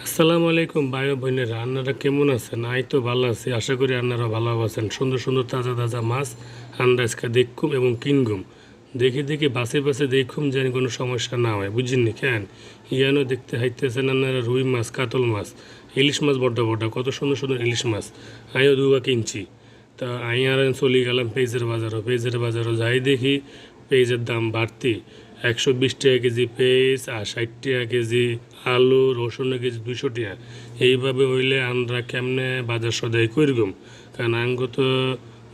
আসসালামু আলাইকুম ভাই ও বোনেরা, আপনারা কেমন আছেন? আই তো ভালো আছি, আশা করি আপনারা ভালো আছেন। সুন্দর সুন্দর তাজা তাজা মাছ আমরা আজকে দেখুম এবং কিনগুম। দেখে দেখে বাসে বাসে দেখুম যেন কোনো সমস্যা না হয়, বুঝিনি কেন? ইয়ানো দেখতে হাইতেছেন আপনারা রুই মাছ, কাতল মাছ, ইলিশ মাছ, বড্ড বড্ড কত সুন্দর সুন্দর ইলিশ মাছ আমিও দুবা কিনছি। তা আমি আর চলে গেলাম পেঁয়াজের বাজারও যাই দেখি পেঁয়াজের দাম বাড়তি। 120 টাকা কেজি পেঁয়াজ আর 60 টাকা কেজি আলু, রসুনের কেজি 200 টাকা। এইভাবে হইলে আমরা কেমনে বাজার সদাই করগুম? কারণ আঙ্গ তো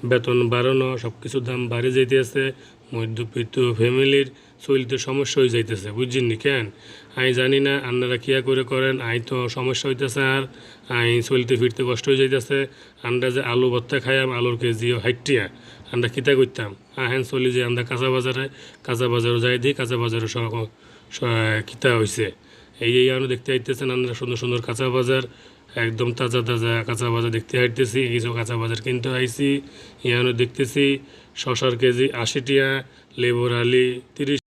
বেতন বাড়ানো, সব কিছুর দাম বাড়ে যাইতেছে, মধ্যবিত্ত ফ্যামিলির চলতে সমস্যা হয়ে যাইতেছে, বুঝছেন কেন? আমি জানি না আপনারা কিয়া করে করেন, আই তো সমস্যা হইতেছে, আর আই চলতে ফিরতে কষ্ট হয়ে যাইতেছে। আমরা যে আলু ভর্তা খাইয়াম, আলুর কেজি 60 টাকা, আমরা কিতা করতাম? হ্যাঁ চলি যে আমরা কাঁচা বাজারে যাই দিই, কাঁচা বাজারে সব কিতা হয়েছে। এই আরও দেখতে আইতেছেন আমরা সুন্দর সুন্দর কাঁচা বাজার, একদম তাজা তাজা কাঁচা বাজার দেখতে হাঁটতেছি। কিছু কাঁচা বাজার কিনতে আইছি, ইয়ানো দেখতেছি শশার কেজি 80 টাকা, লেবুর আলি 30